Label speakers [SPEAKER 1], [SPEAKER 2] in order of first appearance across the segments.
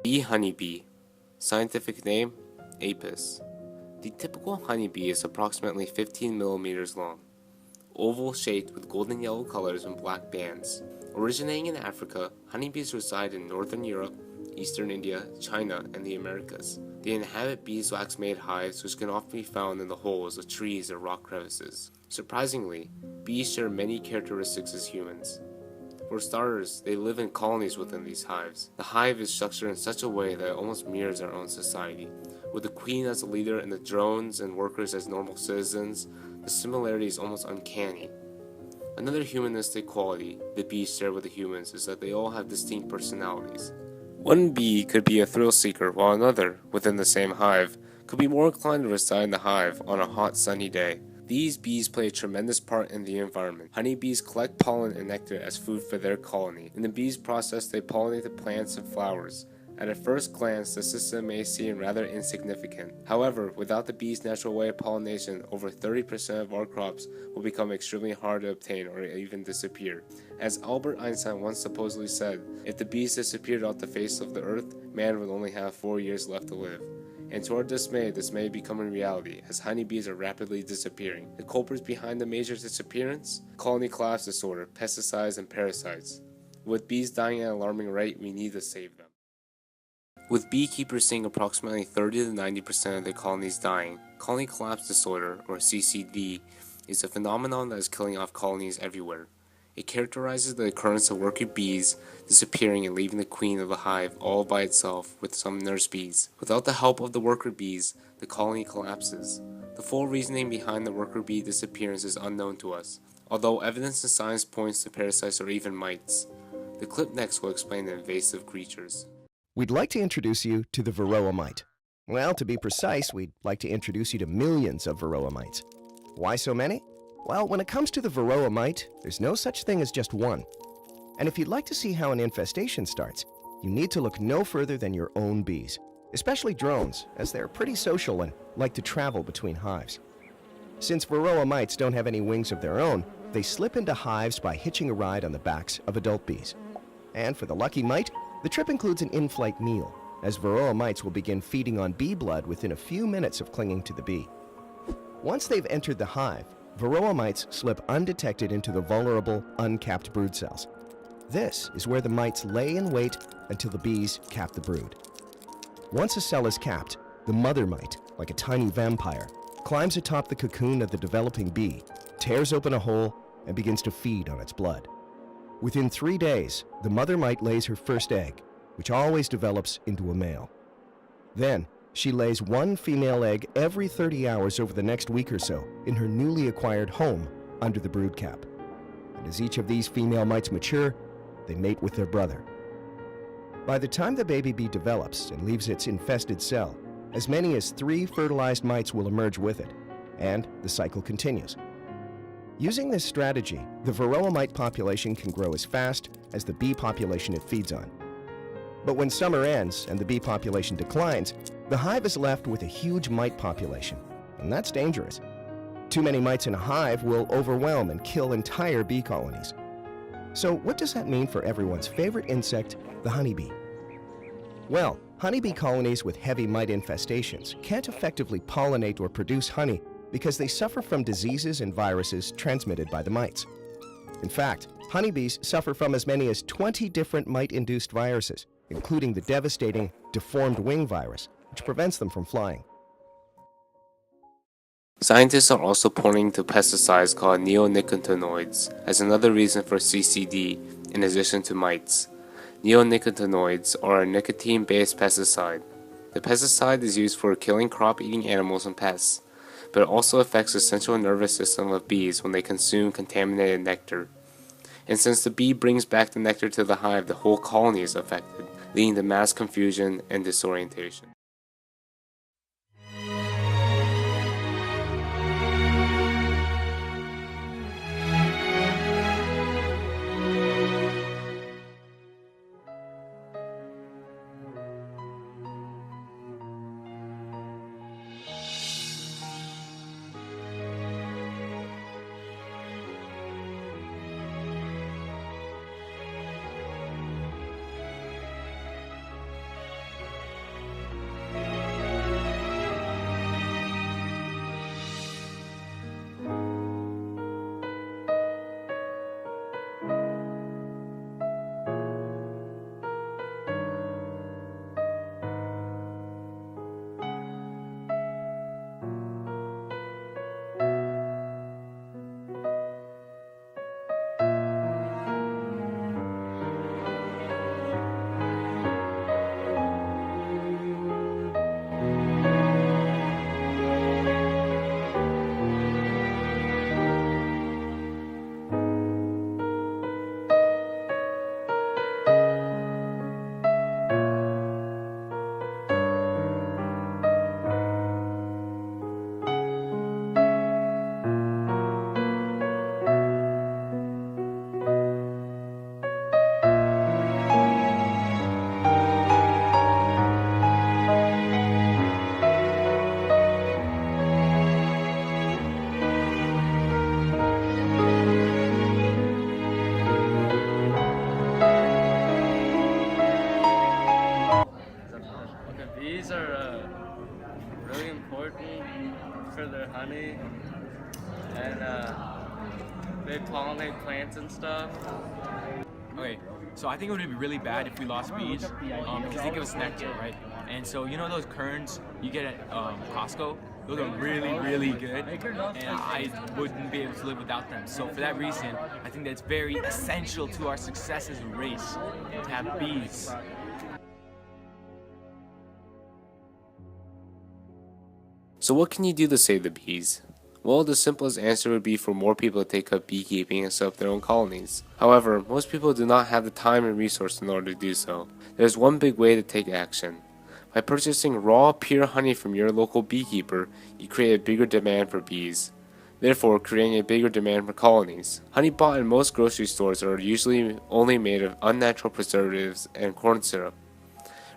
[SPEAKER 1] Bee honeybee. Scientific name, Apis. The typical honeybee is approximately 15 millimeters long, oval-shaped with golden yellow colors and black bands. Originating in Africa, honeybees reside in northern Europe, eastern India, China, and the Americas. They inhabit beeswax-made hives which can often be found in the holes of trees or rock crevices. Surprisingly, bees share many characteristics as humans. For starters, they live in colonies within these hives. The hive is structured in such a way that it almost mirrors our own society. With the queen as a leader and the drones and workers as normal citizens, the similarity is almost uncanny. Another humanistic quality the bees share with the humans is that they all have distinct personalities. One bee could be a thrill seeker, while another, within the same hive, could be more inclined to reside in the hive on a hot sunny day. These bees play a tremendous part in the environment. Honeybees collect pollen and nectar as food for their colony. In the bees' process, they pollinate the plants and flowers. At a first glance, the system may seem rather insignificant. However, without the bees' natural way of pollination, over 30% of our crops will become extremely hard to obtain or even disappear. As Albert Einstein once supposedly said, if the bees disappeared off the face of the earth, man would only have 4 years left to live. And to our dismay, this may become a reality, as honeybees are rapidly disappearing. The culprits behind the major disappearance? Colony collapse disorder, pesticides, and parasites. With bees dying at an alarming rate, we need to save them. With beekeepers seeing approximately 30 to 90% of their colonies dying, colony collapse disorder, or CCD, is a phenomenon that is killing off colonies everywhere. It characterizes the occurrence of worker bees disappearing and leaving the queen of the hive all by itself with some nurse bees. Without the help of the worker bees, the colony collapses. The full reasoning behind the worker bee disappearance is unknown to us, although evidence in science points to parasites or even mites. The clip next will explain the invasive creatures.
[SPEAKER 2] We'd like to introduce you to the varroa mite. Well, to be precise, we'd like to introduce you to millions of varroa mites. Why so many? Well, when it comes to the varroa mite, there's no such thing as just one. And if you'd like to see how an infestation starts, you need to look no further than your own bees, especially drones, as they're pretty social and like to travel between hives. Since varroa mites don't have any wings of their own, they slip into hives by hitching a ride on the backs of adult bees. And for the lucky mite, the trip includes an in-flight meal, as varroa mites will begin feeding on bee blood within a few minutes of clinging to the bee. Once they've entered the hive, varroa mites slip undetected into the vulnerable, uncapped brood cells. This is where the mites lay in wait until the bees cap the brood. Once a cell is capped, the mother mite, like a tiny vampire, climbs atop the cocoon of the developing bee, tears open a hole, and begins to feed on its blood. Within 3 days, the mother mite lays her first egg, which always develops into a male. Then, she lays one female egg every 30 hours over the next week or so in her newly acquired home under the brood cap. And as each of these female mites mature, they mate with their brother. By the time the baby bee develops and leaves its infested cell, as many as 3 fertilized mites will emerge with it, and the cycle continues. Using this strategy, the varroa mite population can grow as fast as the bee population it feeds on. But when summer ends and the bee population declines, the hive is left with a huge mite population, and that's dangerous. Too many mites in a hive will overwhelm and kill entire bee colonies. So what does that mean for everyone's favorite insect, the honeybee? Well, honeybee colonies with heavy mite infestations can't effectively pollinate or produce honey because they suffer from diseases and viruses transmitted by the mites. In fact, honeybees suffer from as many as 20 different mite-induced viruses, including the devastating deformed wing virus, which prevents them from flying.
[SPEAKER 1] Scientists are also pointing to pesticides called neonicotinoids as another reason for CCD in addition to mites. Neonicotinoids are a nicotine-based pesticide. The pesticide is used for killing crop-eating animals and pests, but it also affects the central nervous system of bees when they consume contaminated nectar. And since the bee brings back the nectar to the hive, the whole colony is affected, leading to mass confusion and disorientation.
[SPEAKER 3] they pollinate plants and stuff.
[SPEAKER 4] Okay, so I think it would be really bad if we lost bees, because they give us nectar, right? And so you know those kerns you get at Costco? Those are really, really good, and I wouldn't be able to live without them. So for that reason, I think that's very essential to our success as a race, to have bees.
[SPEAKER 1] So what can you do to save the bees? Well, the simplest answer would be for more people to take up beekeeping and set up their own colonies. However, most people do not have the time and resource in order to do so. There's one big way to take action. By purchasing raw, pure honey from your local beekeeper, you create a bigger demand for bees, therefore creating a bigger demand for colonies. Honey bought in most grocery stores are usually only made of unnatural preservatives and corn syrup.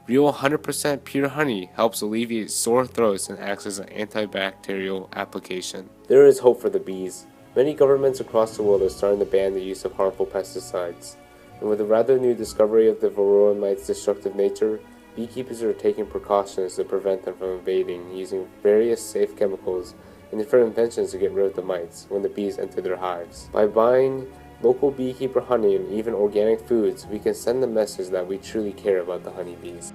[SPEAKER 1] Real 100% pure honey helps alleviate sore throats and acts as an antibacterial application. There is hope for the bees. Many governments across the world are starting to ban the use of harmful pesticides. And with the rather new discovery of the varroa mite's destructive nature, beekeepers are taking precautions to prevent them from invading using various safe chemicals and different inventions to get rid of the mites when the bees enter their hives. By buying local beekeeper honey and even organic foods, we can send the message that we truly care about the honeybees.